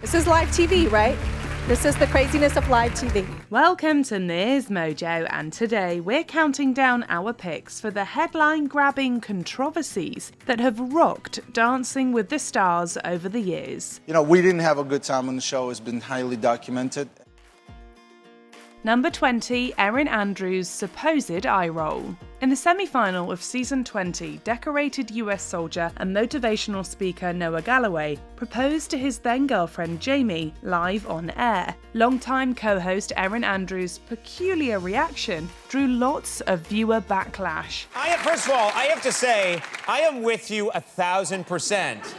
This is live TV, right? This is the craziness of live TV. Welcome to MsMojo, and today we're counting down our picks for the headline-grabbing controversies that have rocked Dancing with the Stars over the years. You know, we didn't have a good time on the show. It's been highly documented. Number 20, Erin Andrews' supposed eye roll. In the semi-final of season 20, decorated US soldier and motivational speaker Noah Galloway proposed to his then-girlfriend Jamie live on air. Longtime co-host Erin Andrews' peculiar reaction drew lots of viewer backlash. First of all, I have to say, I am with you 1,000%.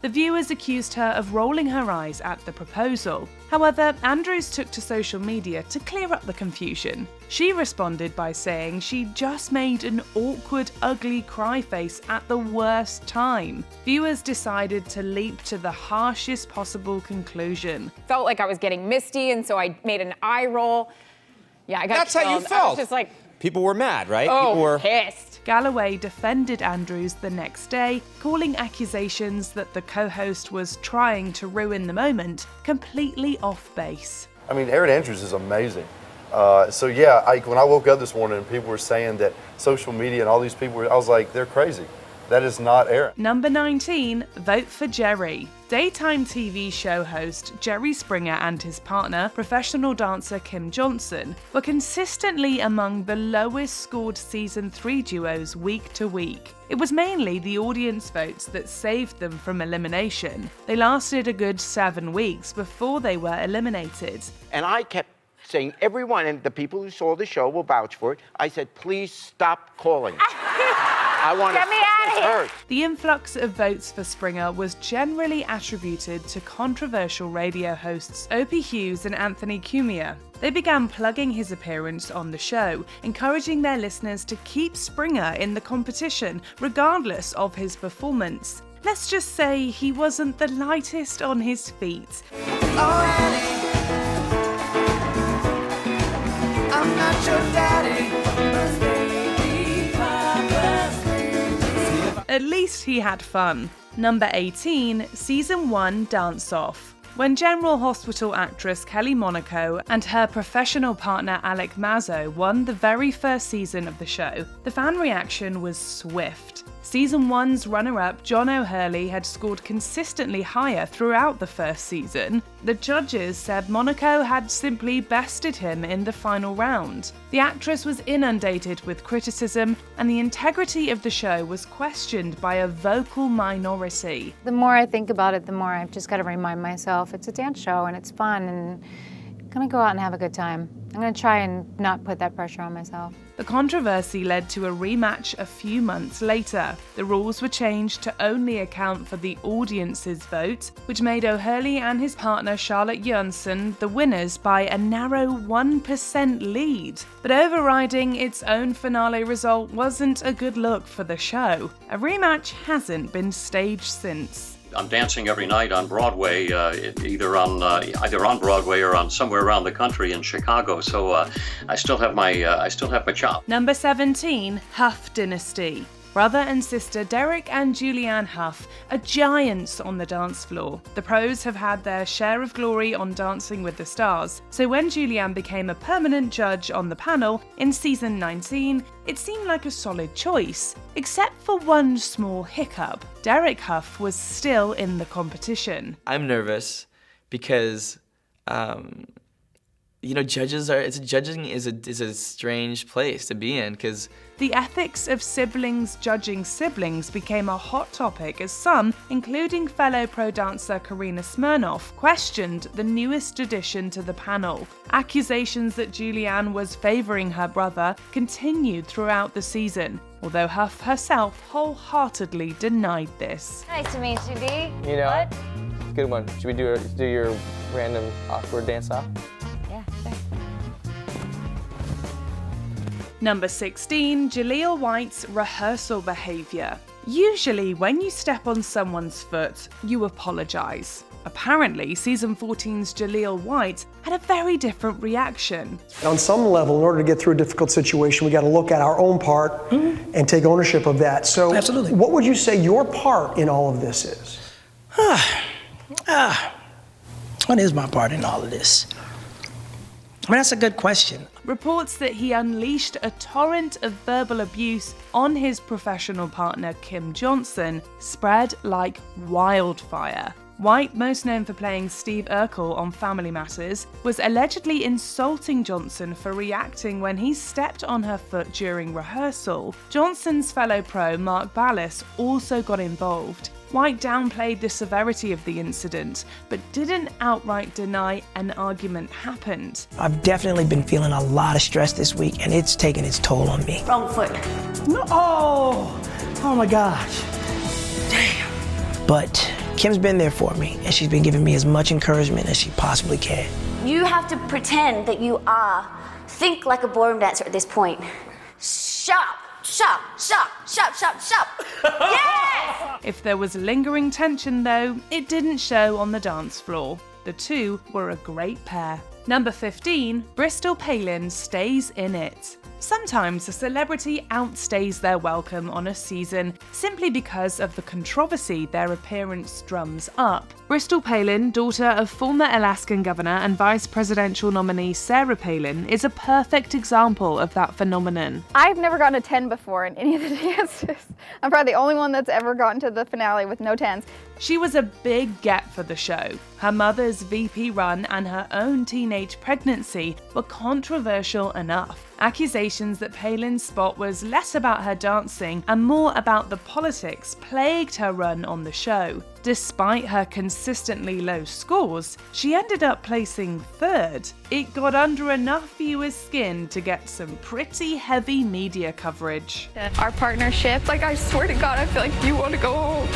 The viewers accused her of rolling her eyes at the proposal. However, Andrews took to social media to clear up the confusion. She responded by saying she just made an awkward, ugly cry face at the worst time. Viewers decided to leap to the harshest possible conclusion. Felt like I was getting misty, and so I made an eye roll. Yeah, I got That's how you killed. felt. I was just like, people were mad, right? oh, People were pissed. Galloway defended Andrews the next day, calling accusations that the co-host was trying to ruin the moment completely off base. I mean, Erin Andrews is amazing. So yeah, when I woke up this morning and people were saying that social media and all these people, I was like, they're crazy. That is not Erin. Number 19, vote for Jerry. Daytime TV show host Jerry Springer and his partner, professional dancer Kim Johnson, were consistently among the lowest scored season 3 duos week to week. It was mainly the audience votes that saved them from elimination. They lasted a good 7 weeks before they were eliminated. And I kept saying, everyone, and the people who saw the show will vouch for it, I said, please stop calling. I want Get me out of here. The influx of votes for Springer was generally attributed to controversial radio hosts Opie Hughes and Anthony Cumia. They began plugging his appearance on the show, encouraging their listeners to keep Springer in the competition regardless of his performance. Let's just say he wasn't the lightest on his feet. I'm not your daddy. At least he had fun. Number 18, Season 1 Dance Off. When General Hospital actress Kelly Monaco and her professional partner Alec Mazzo won the very first season of the show, the fan reaction was swift. Season 1's runner-up John O'Hurley had scored consistently higher throughout the first season. The judges said Monaco had simply bested him in the final round. The actress was inundated with criticism, and the integrity of the show was questioned by a vocal minority. The more I think about it, the more I've just got to remind myself it's a dance show and it's fun, and I'm gonna go out and have a good time. I'm gonna try and not put that pressure on myself. The controversy led to a rematch a few months later. The rules were changed to only account for the audience's vote, which made O'Hurley and his partner Charlotte Jørgensen the winners by a narrow 1% lead. But overriding its own finale result wasn't a good look for the show. A rematch hasn't been staged since. I'm dancing every night on Broadway, either on Broadway or on somewhere around the country in Chicago. So I still have my chop. Number 17, Huff Dynasty. Brother and sister Derek and Julianne Hough are giants on the dance floor. The pros have had their share of glory on Dancing with the Stars, so when Julianne became a permanent judge on the panel in season 19, it seemed like a solid choice, except for one small hiccup. Derek Hough was still in the competition. I'm nervous because judging is a strange place to be in, because the ethics of siblings judging siblings became a hot topic as some, including fellow pro dancer Karina Smirnoff, questioned the newest addition to the panel. Accusations that Julianne was favouring her brother continued throughout the season, although Hough herself wholeheartedly denied this. Nice to meet you, D. You know, What? good one. Should we do your random awkward dance off? Yeah, sure. Number 16, Jalil White's rehearsal behaviour. Usually, when you step on someone's foot, you apologise. Apparently, season 14's Jalil White had a very different reaction. On some level, in order to get through a difficult situation, we got to look at our own part and take ownership of that. So, what would you say your part in all of this is? What is my part in all of this? I mean, that's a good question. Reports that he unleashed a torrent of verbal abuse on his professional partner Kim Johnson spread like wildfire. White, most known for playing Steve Urkel on Family Matters, was allegedly insulting Johnson for reacting when he stepped on her foot during rehearsal. Johnson's fellow pro Mark Ballas also got involved. White downplayed the severity of the incident, but didn't outright deny an argument happened. I've definitely been feeling a lot of stress this week, and it's taken its toll on me. Wrong foot. No, oh my gosh. Damn. But Kim's been there for me, and she's been giving me as much encouragement as she possibly can. You have to pretend that you think like a ballroom dancer at this point. Shop, shop, shop, shop, shop, shop. Yes! If there was lingering tension though, it didn't show on the dance floor. The two were a great pair. Number 15, Bristol Palin stays in it. Sometimes a celebrity outstays their welcome on a season simply because of the controversy their appearance drums up. Bristol Palin, daughter of former Alaskan governor and vice presidential nominee Sarah Palin, is a perfect example of that phenomenon. I've never gotten a 10 before in any of the dances. I'm probably the only one that's ever gotten to the finale with no 10s. She was a big get for the show. Her mother's VP run and her own teenage pregnancy were controversial enough. Accusations that Palin's spot was less about her dancing and more about the politics plagued her run on the show. Despite her consistently low scores, she ended up placing third. It got under enough viewers' skin to get some pretty heavy media coverage. Our partnership, I swear to God, I feel like you want to go home.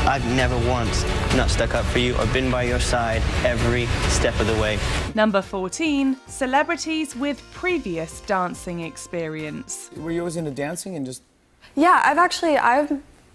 I've never once not stuck up for you or been by your side every step of the way. Number 14, celebrities with previous dancing experience. Were you always into dancing and just... Yeah,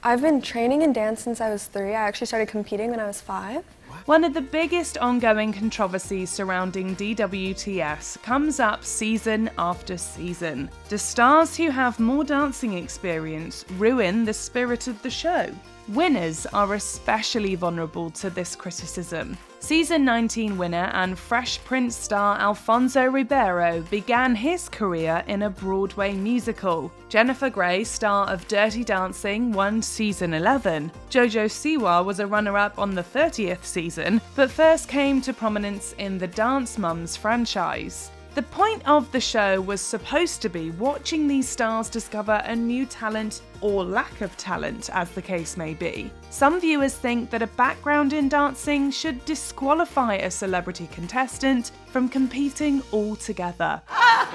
I've been training in dance since I was 3. I actually started competing when I was 5. One of the biggest ongoing controversies surrounding DWTS comes up season after season. Do stars who have more dancing experience ruin the spirit of the show? Winners are especially vulnerable to this criticism. Season 19 winner and Fresh Prince star Alfonso Ribeiro began his career in a Broadway musical. Jennifer Grey, star of Dirty Dancing, won season 11. Jojo Siwa was a runner-up on the 30th season, but first came to prominence in the Dance Moms franchise. The point of the show was supposed to be watching these stars discover a new talent or lack of talent, as the case may be. Some viewers think that a background in dancing should disqualify a celebrity contestant from competing altogether.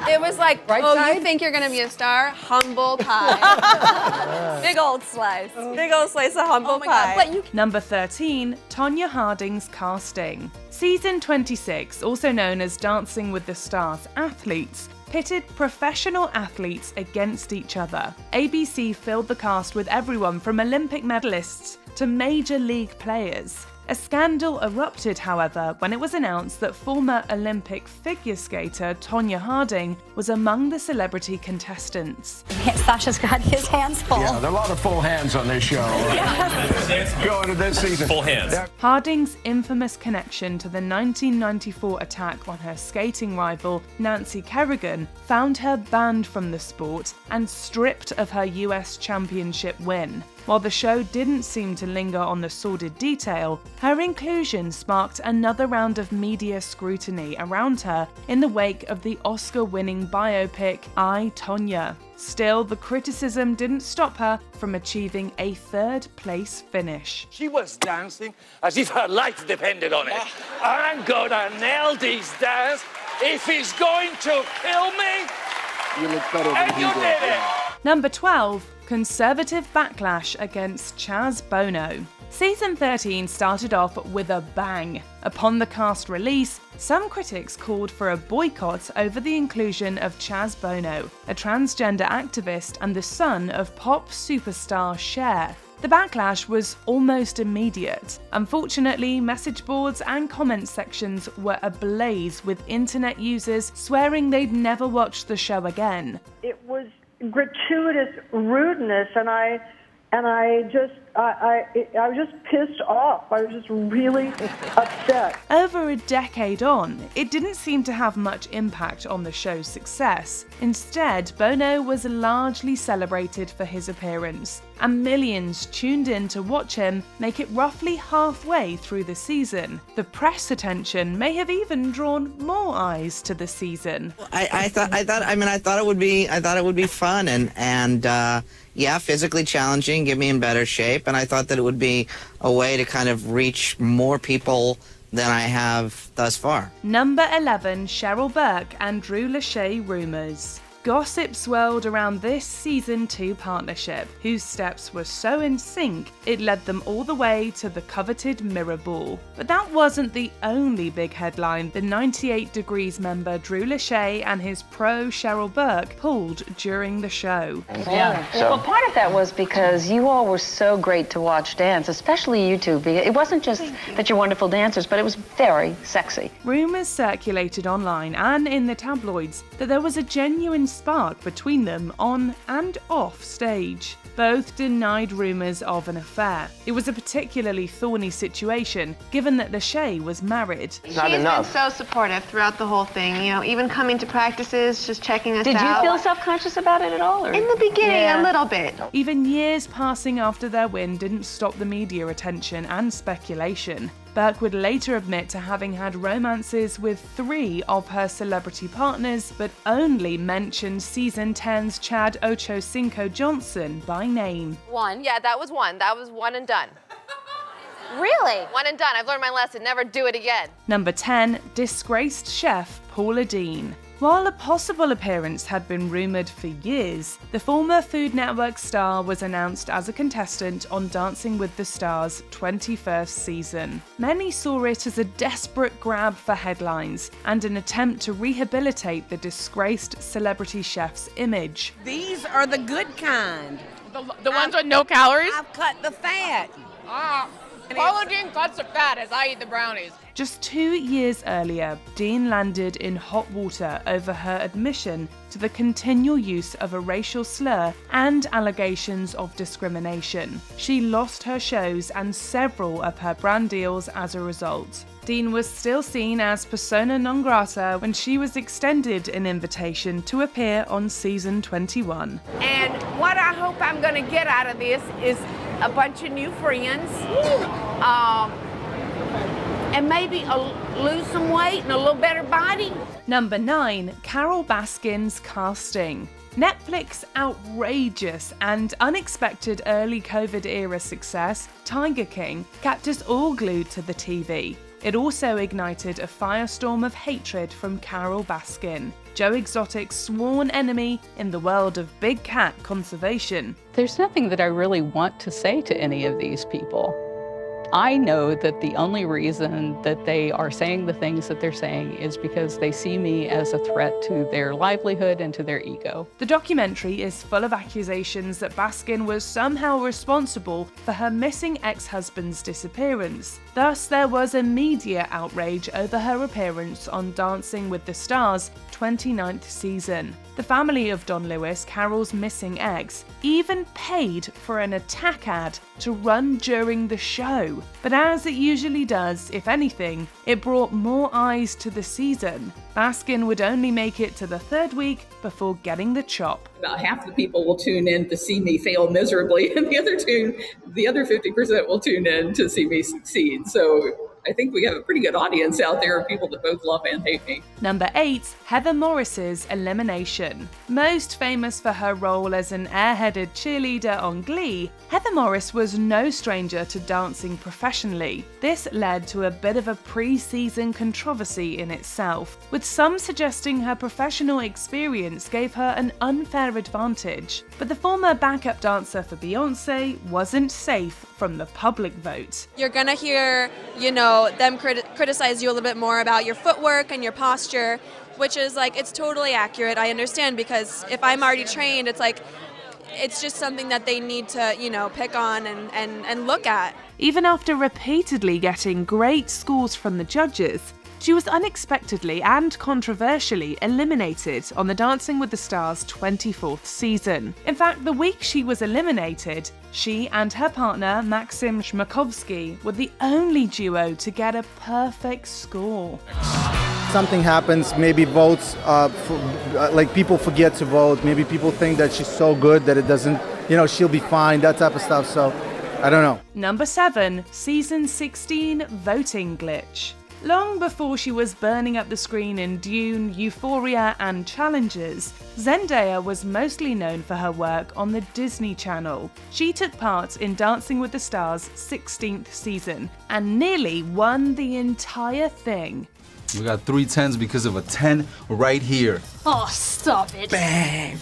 It was like, you think you're going to be a star? Humble pie. Big old slice. Big old slice of humble pie. Number 13, Tonya Harding's casting. Season 26, also known as Dancing with the Stars athletes, pitted professional athletes against each other. ABC filled the cast with everyone from Olympic medalists to major league players. A scandal erupted, however, when it was announced that former Olympic figure skater Tonya Harding was among the celebrity contestants. Sasha's got his hands full. Yeah, there are a lot of full hands on this show. Going to this season. Full hands. Harding's infamous connection to the 1994 attack on her skating rival Nancy Kerrigan found her banned from the sport and stripped of her US championship win. While the show didn't seem to linger on the sordid detail, her inclusion sparked another round of media scrutiny around her in the wake of the Oscar-winning biopic I, Tonya. Still, the criticism didn't stop her from achieving a third-place finish. She was dancing as if her life depended on it. I'm gonna nail this dance if he's going to kill me. You look better than And you did it. Number 12, conservative backlash against Chaz Bono. Season 13 started off with a bang. Upon the cast release, some critics called for a boycott over the inclusion of Chaz Bono, a transgender activist and the son of pop superstar Cher. The backlash was almost immediate. Unfortunately, message boards and comment sections were ablaze with internet users swearing they'd never watch the show again. It was gratuitous rudeness, and I just I was just pissed off. I was just really upset. Over a decade on, it didn't seem to have much impact on the show's success. Instead, Bono was largely celebrated for his appearance, and millions tuned in to watch him make it roughly halfway through the season. The press attention may have even drawn more eyes to the season. I thought it would be fun and yeah, physically challenging, get me in better shape, and I thought that it would be a way to kind of reach more people than I have thus far. Number 11, Cheryl Burke and Drew Lachey rumours. Gossip swirled around this Season 2 partnership, whose steps were so in sync, it led them all the way to the coveted Mirror Ball. But that wasn't the only big headline the 98 Degrees member Drew Lachey and his pro Cheryl Burke pulled during the show. Yeah. Well, part of that was because you all were so great to watch dance, especially you two. It wasn't just that you're wonderful dancers, but it was very sexy. Rumours circulated online and in the tabloids that there was a genuine spark between them on and off stage. Both denied rumours of an affair. It was a particularly thorny situation, given that Lachey was married. She's been so supportive throughout the whole thing, you know, even coming to practices, just checking us out. Did you feel self-conscious about it at all? Or? In the beginning, a little bit. Even years passing after their win didn't stop the media attention and speculation. Burke would later admit to having had romances with 3 of her celebrity partners, but only mentioned Season 10's Chad Ochocinco Johnson by name. One. Yeah, that was one. That was one and done. Really? One and done. I've learned my lesson. Never do it again. Number 10, disgraced chef Paula Deen. While a possible appearance had been rumoured for years, the former Food Network star was announced as a contestant on Dancing with the Stars' 21st season. Many saw it as a desperate grab for headlines and an attempt to rehabilitate the disgraced celebrity chef's image. These are the good kind. The ones with no calories? I've cut the fat. Paula Deen cuts the fat as I eat the brownies. Just 2 years earlier, Deen landed in hot water over her admission to the continual use of a racial slur and allegations of discrimination. She lost her shows and several of her brand deals as a result. Deen was still seen as persona non grata when she was extended an invitation to appear on Season 21. And what I hope I'm going to get out of this is a bunch of new friends. And maybe lose some weight and a little better body. Number 9, Carole Baskin's casting. Netflix's outrageous and unexpected early COVID-era success, Tiger King, kept us all glued to the TV. It also ignited a firestorm of hatred from Carole Baskin, Joe Exotic's sworn enemy in the world of big cat conservation. There's nothing that I really want to say to any of these people. I know that the only reason that they are saying the things that they're saying is because they see me as a threat to their livelihood and to their ego. The documentary is full of accusations that Baskin was somehow responsible for her missing ex-husband's disappearance. Thus, there was a media outrage over her appearance on Dancing with the Stars' 29th season. The family of Don Lewis, Carole's missing ex, even paid for an attack ad to run during the show. But as it usually does, if anything, it brought more eyes to the season. Baskin would only make it to the 3rd week before getting the chop. About half the people will tune in to see me fail miserably, and the other 50% will tune in to see me succeed. So I think we have a pretty good audience out there of people that both love and hate me. Number 8, Heather Morris's elimination. Most famous for her role as an airheaded cheerleader on Glee, Heather Morris was no stranger to dancing professionally. This led to a bit of a pre-season controversy in itself, with some suggesting her professional experience gave her an unfair advantage. But the former backup dancer for Beyoncé wasn't safe from the public vote. You're gonna hear, them criticize you a little bit more about your footwork and your posture, which is it's totally accurate. I understand, because if I'm already trained, it's just something that they need to, pick on and look at. Even after repeatedly getting great scores from the judges, She was unexpectedly and controversially eliminated on the Dancing with the Stars 24th season. In fact, the week she was eliminated, she and her partner, Maxim were the only duo to get a perfect score. Something happens, maybe votes, like people forget to vote, maybe people think that she's so good that it doesn't, she'll be fine, that type of stuff, so I don't know. Number 7, Season 16 Voting Glitch. Long before she was burning up the screen in Dune, Euphoria and Challengers, Zendaya was mostly known for her work on the Disney Channel. She took part in Dancing with the Stars' 16th season and nearly won the entire thing. We got 3 10s because of a 10 right here. Oh, stop it. Bang!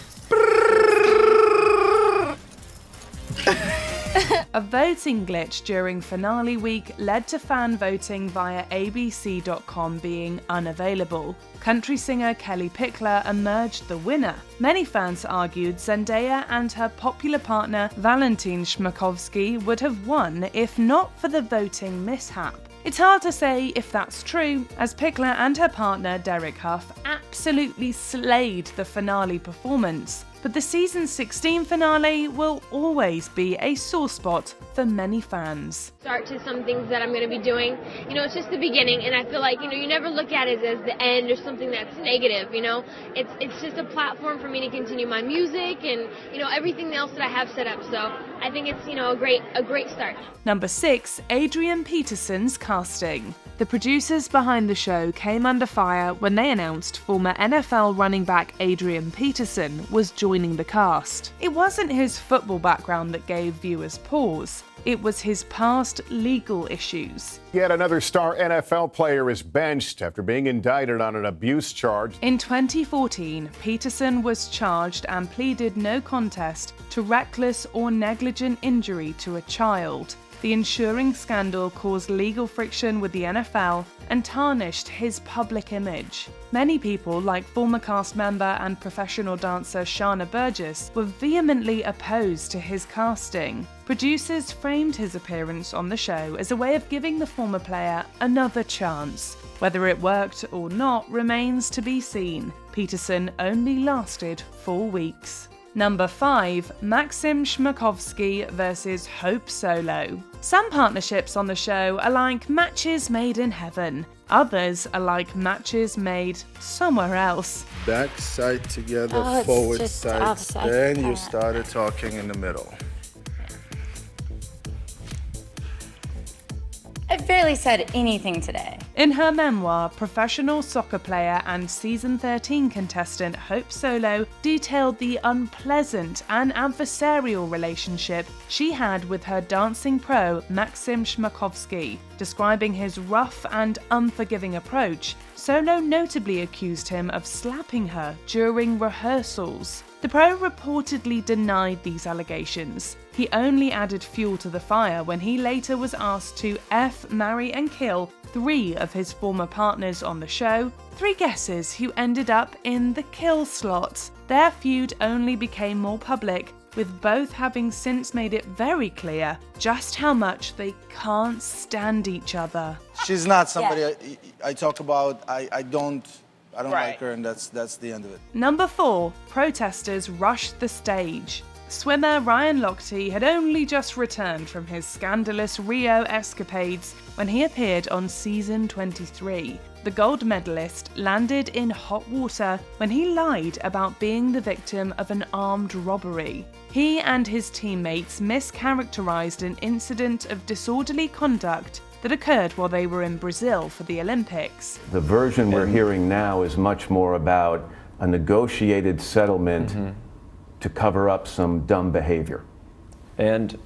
A voting glitch during finale week led to fan voting via abc.com being unavailable. Country singer Kelly Pickler emerged the winner. Many fans argued Zendaya and her popular partner Valentin Smakovsky would have won if not for the voting mishap. It's hard to say if that's true, as Pickler and her partner Derek Hough absolutely slayed the finale performance. But the season 16 finale will always be a sore spot for many fans. Start to some things that I'm going to be doing. It's just the beginning, and I feel like, you never look at it as the end or something that's negative, It's just a platform for me to continue my music and, everything else that I have set up. So I think it's, a great start. Number 6, Adrian Peterson's casting. The producers behind the show came under fire when they announced former NFL running back Adrian Peterson was joining the cast. It wasn't his football background that gave viewers pause. It was his past legal issues. Yet another star NFL player is benched after being indicted on an abuse charge. In 2014, Peterson was charged and pleaded no contest to reckless or negligent injury to a child. The ensuing scandal caused legal friction with the NFL and tarnished his public image. Many people, like former cast member and professional dancer Shana Burgess, were vehemently opposed to his casting. Producers framed his appearance on the show as a way of giving the former player another chance. Whether it worked or not remains to be seen. Peterson only lasted 4 weeks. Number 5, Maxim versus Hope Solo. Some partnerships on the show are like matches made in heaven. Others are like matches made somewhere else. Back side together, forward side, then you started talking in the middle. I barely said anything today. In her memoir, professional soccer player and season 13 contestant Hope Solo detailed the unpleasant and adversarial relationship she had with her dancing pro Maxim Describing his rough and unforgiving approach, Solo notably accused him of slapping her during rehearsals. The pro reportedly denied these allegations. He only added fuel to the fire when he later was asked to marry and kill 3 of his former partners on the show. 3 guesses who ended up in the kill slot. Their feud only became more public, with both having since made it very clear just how much they can't stand each other. She's not somebody I talk about. I don't like her, and that's the end of it. Number 4, protesters rushed the stage. Swimmer Ryan Lochte had only just returned from his scandalous Rio escapades when he appeared on season 23. The gold medalist landed in hot water when he lied about being the victim of an armed robbery. He and his teammates mischaracterized an incident of disorderly conduct that occurred while they were in Brazil for the Olympics. The version we're hearing now is much more about a negotiated settlement to cover up some dumb behavior. And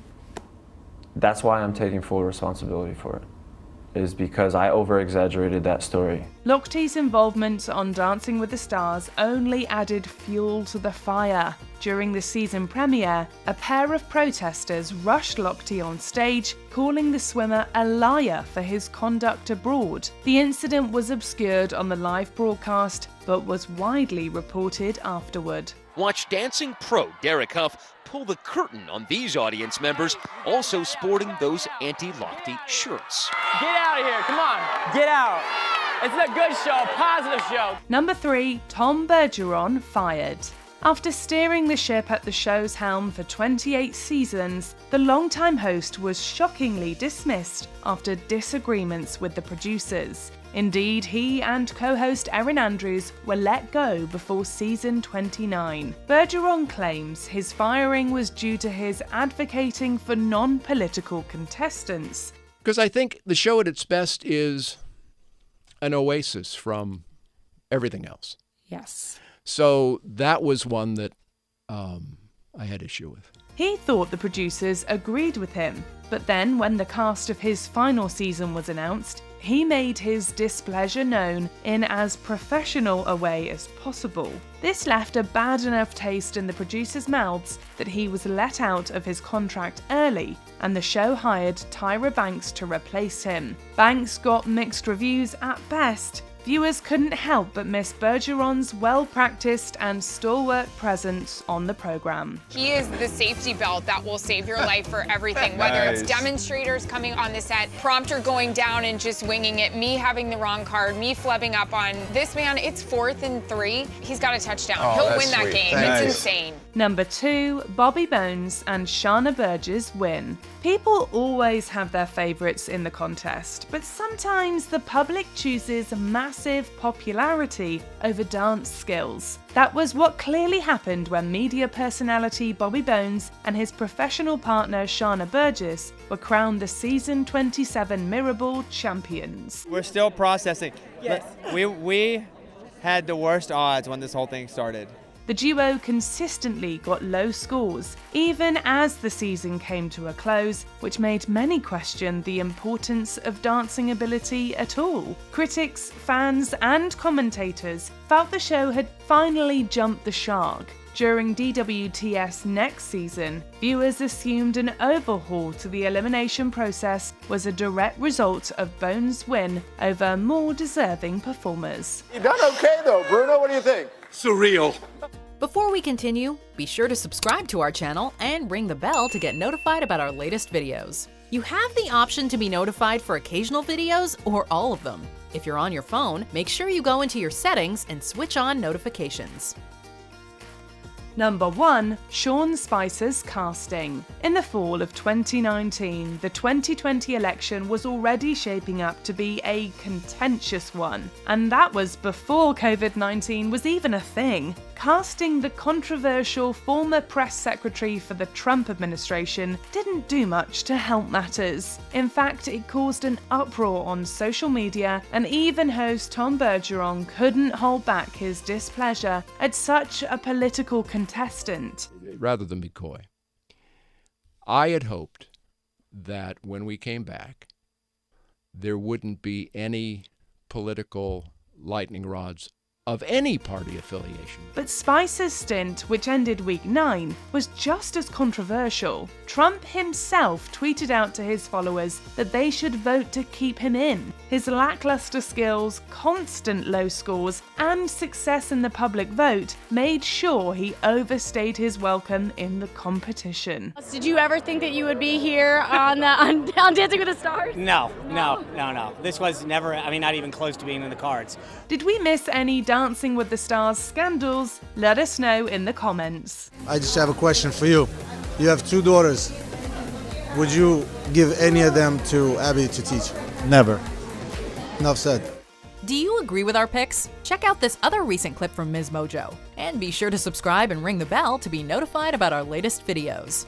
that's why I'm taking full responsibility for it, is because I over-exaggerated that story. Lochte's involvement on Dancing with the Stars only added fuel to the fire. During the season premiere, a pair of protesters rushed Lochte on stage, calling the swimmer a liar for his conduct abroad. The incident was obscured on the live broadcast, but was widely reported afterward. Watch dancing pro Derek Hough pull the curtain on these audience members, also sporting those anti-Lochte shirts. Get out of here, come on, get out. It's a good show, positive show. Number 3, Tom Bergeron Fired. After steering the ship at the show's helm for 28 seasons, the longtime host was shockingly dismissed after disagreements with the producers. Indeed, he and co-host Erin were let go before season 29. Bergeron claims his firing was due to his advocating for non-political contestants. Because I think the show at its best is an oasis from everything else. Yes. So that was one that I had issue with. He thought the producers agreed with him, but then when the cast of his final season was announced, he made his displeasure known in as professional a way as possible. This left a bad enough taste in the producers' mouths that he was let out of his contract early, and the show hired Tyra Banks to replace him. Banks got mixed reviews at best. Viewers couldn't help but miss Bergeron's well-practiced and stalwart presence on the program. He is the safety belt that will save your life for everything, whether it's demonstrators coming on the set, prompter going down and just winging it, me having the wrong card, me flubbing up on this man. It's 4th and 3. He's got a touchdown. He'll win that game. It's insane. Number 2, Bobby Bones and Shana Burgess win. People always have their favourites in the contest, but sometimes the public chooses massive popularity over dance skills. That was what clearly happened when media personality Bobby Bones and his professional partner Shana Burgess were crowned the season 27 Mirrorball champions. We're still processing. Yes. We had the worst odds when this whole thing started. The duo consistently got low scores, even as the season came to a close, which made many question the importance of dancing ability at all. Critics, fans, and commentators felt the show had finally jumped the shark. During DWTS next season, viewers assumed an overhaul to the elimination process was a direct result of Bones' win over more deserving performers. You done okay though, Bruno? What do you think? Surreal. Before we continue, be sure to subscribe to our channel and ring the bell to get notified about our latest videos. You have the option to be notified for occasional videos or all of them. If you're on your phone, make sure you go into your settings and switch on notifications. Number 1, Sean Spicer's casting. In the fall of 2019, the 2020 election was already shaping up to be a contentious one, and that was before COVID-19 was even a thing. Casting the controversial former press secretary for the Trump administration didn't do much to help matters. In fact, it caused an uproar on social media, and even host Tom Bergeron couldn't hold back his displeasure at such a political contestant. Rather than be coy, I had hoped that when we came back, there wouldn't be any political lightning rods of any party affiliation. But Spicer's stint, which ended week 9, was just as controversial. Trump himself tweeted out to his followers that they should vote to keep him in. His lackluster skills, constant low scores, and success in the public vote made sure he overstayed his welcome in the competition. Did you ever think that you would be here on Dancing with the Stars? No. This was never, not even close to being in the cards. Did we miss any Dancing with the Stars scandals? Let us know in the comments. I just have a question for you. You have 2 daughters. Would you give any of them to Abby to teach? Never. Enough said. Do you agree with our picks? Check out this other recent clip from MsMojo. And be sure to subscribe and ring the bell to be notified about our latest videos.